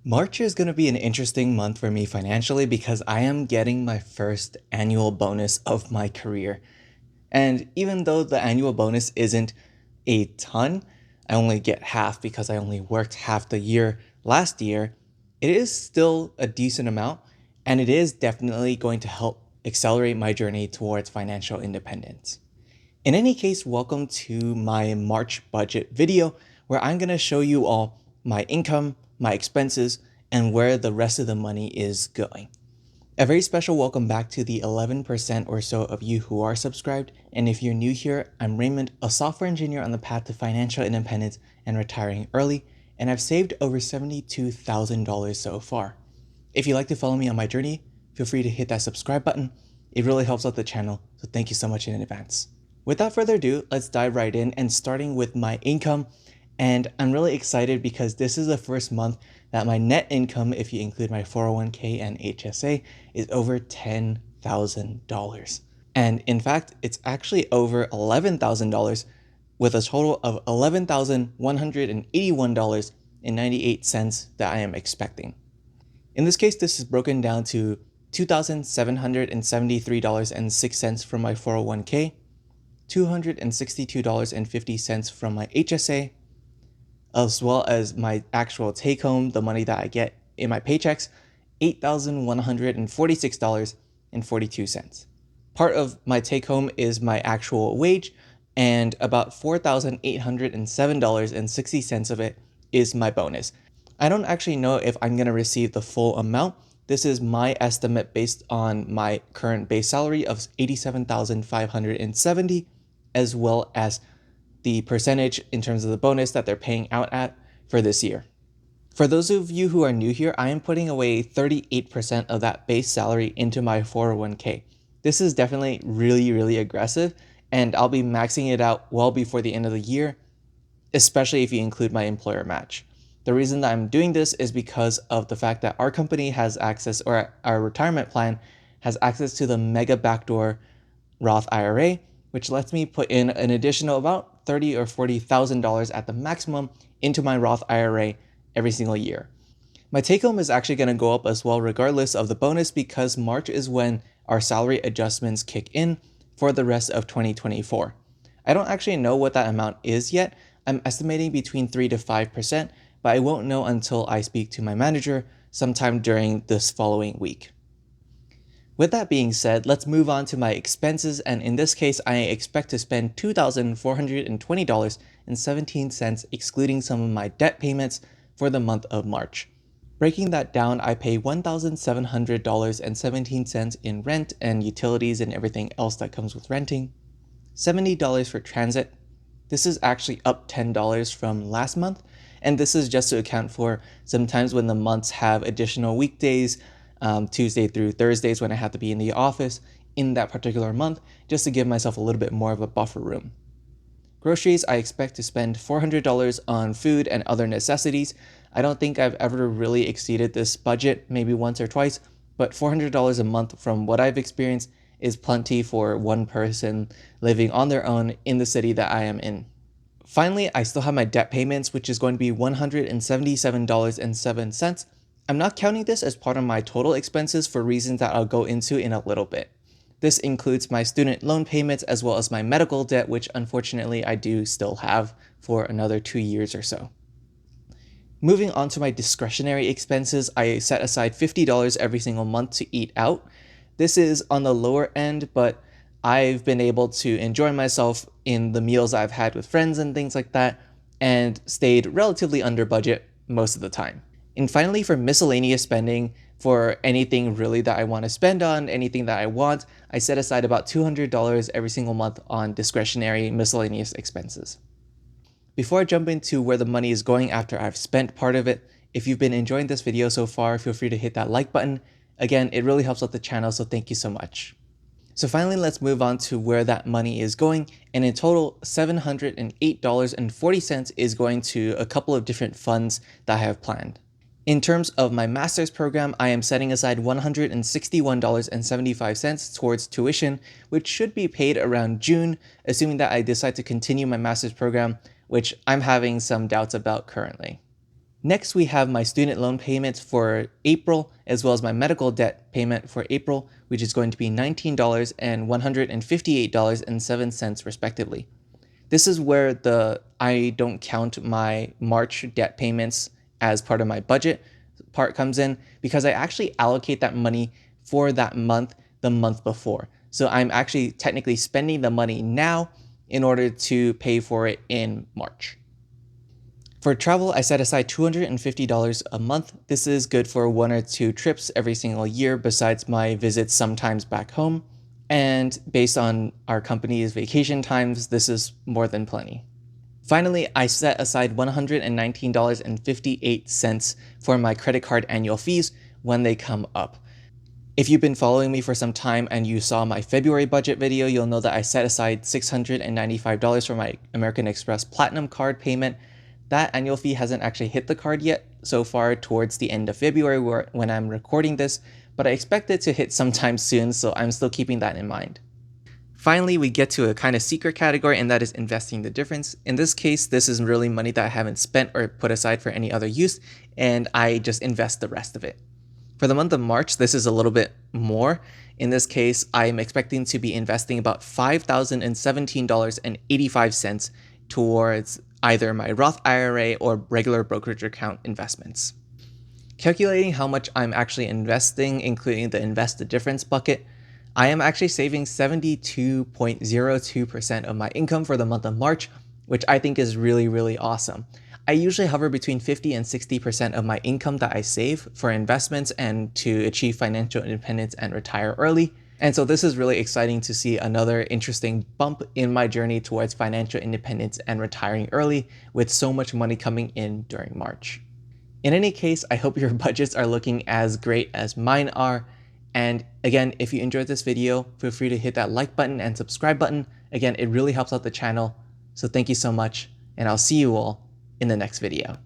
March is going to be an interesting month for me financially because I am getting my first annual bonus of my career. And even though the annual bonus isn't a ton, I only get half because I only worked half the year last year, it is still a decent amount and it is definitely going to help accelerate my journey towards financial independence. In any case, welcome to my March budget video where I'm going to show you all my income, my expenses, and where the rest of the money is going. A very special welcome back to the 11% or so of you who are subscribed. And if you're new here, I'm Raymond, a software engineer on the path to financial independence and retiring early, and I've saved over $72,000 so far. If you'd like to follow me on my journey, feel free to hit that subscribe button. It really helps out the channel, so thank you so much in advance. Without further ado, let's dive right in and starting with my income. And I'm really excited because this is the first month that my net income, if you include my 401k and HSA, is over $10,000. And in fact, it's actually over $11,000 with a total of $11,181.98 that I am expecting. In this case, this is broken down to $2,773.06 from my 401k, $262.50 from my HSA, as well as my actual take home, the money that I get in my paychecks, $8,146.42. Part of my take home is my actual wage, and about $4,807.60 of it is my bonus. I don't actually know if I'm going to receive the full amount. This is my estimate based on my current base salary of $87,570, as well as the percentage in terms of the bonus that they're paying out at for this year. For those of you who are new here, I am putting away 38% of that base salary into my 401k. This is definitely really aggressive, and I'll be maxing it out well before the end of the year, especially if you include my employer match. The reason that I'm doing this is because of the fact that our company has access, or our retirement plan has access to the mega backdoor Roth IRA, which lets me put in an additional about $30,000 or $40,000 at the maximum into my Roth IRA every single year. My take home is actually going to go up as well regardless of the bonus because March is when our salary adjustments kick in for the rest of 2024. I don't actually know what that amount is yet. I'm estimating between 3 to 5%, but I won't know until I speak to my manager sometime during this following week. With that being said, let's move on to my expenses, and in this case, I expect to spend $2,420.17 excluding some of my debt payments for the month of March. Breaking that down, I pay $1,700.17 in rent and utilities and everything else that comes with renting, $70 for transit. This is actually up $10 from last month, and this is just to account for sometimes when the months have additional weekdays, Tuesday through Thursdays when I have to be in the office in that particular month, just to give myself a little bit more of a buffer room. Groceries, I expect to spend $400 on food and other necessities. I don't think I've ever really exceeded this budget, maybe once or twice, but $400 a month from what I've experienced is plenty for one person living on their own in the city that I am in. Finally, I still have my debt payments, which is going to be $177.07. I'm not counting this as part of my total expenses for reasons that I'll go into in a little bit. This includes my student loan payments as well as my medical debt, which unfortunately I do still have for another 2 years or so. Moving on to my discretionary expenses, I set aside $50 every single month to eat out. This is on the lower end, but I've been able to enjoy myself in the meals I've had with friends and things like that, and stayed relatively under budget most of the time. And finally, for miscellaneous spending, for anything really that I want to spend on, anything that I want, I set aside about $200 every single month on discretionary miscellaneous expenses. Before I jump into where the money is going after I've spent part of it, if you've been enjoying this video so far, feel free to hit that like button. Again, it really helps out the channel, so thank you so much. So finally, let's move on to where that money is going. And in total, $708.40 is going to a couple of different funds that I have planned. In terms of my master's program, I am setting aside $161.75 towards tuition, which should be paid around June, assuming that I decide to continue my master's program, which I'm having some doubts about currently. Next, we have my student loan payments for April, as well as my medical debt payment for April, which is going to be $19 and $158.07 respectively. This is where I don't count my March debt payments as part of my budget part comes in, because I actually allocate that money for that month the month before. So I'm actually technically spending the money now in order to pay for it in March. For travel, I set aside $250 a month. This is good for 1 or 2 trips every single year besides my visits sometimes back home. And based on our company's vacation times, this is more than plenty. Finally, I set aside $119.58 for my credit card annual fees when they come up. If you've been following me for some time and you saw my February budget video, you'll know that I set aside $695 for my American Express Platinum card payment. That annual fee hasn't actually hit the card yet so far towards the end of February when I'm recording this, but I expect it to hit sometime soon, so I'm still keeping that in mind. Finally, we get to a kind of secret category, and that is investing the difference. In this case, this is really money that I haven't spent or put aside for any other use, and I just invest the rest of it. For the month of March, this is a little bit more. In this case, I'm expecting to be investing about $5,017.85 towards either my Roth IRA or regular brokerage account investments. Calculating how much I'm actually investing, including the invest the difference bucket, I am actually saving 72.02% of my income for the month of March, which I think is really, really awesome. I usually hover between 50 and 60% of my income that I save for investments and to achieve financial independence and retire early. And so this is really exciting to see another interesting bump in my journey towards financial independence and retiring early with so much money coming in during March. In any case, I hope your budgets are looking as great as mine are. And again, if you enjoyed this video, feel free to hit that like button and subscribe button. Again, it really helps out the channel. So thank you so much, and I'll see you all in the next video.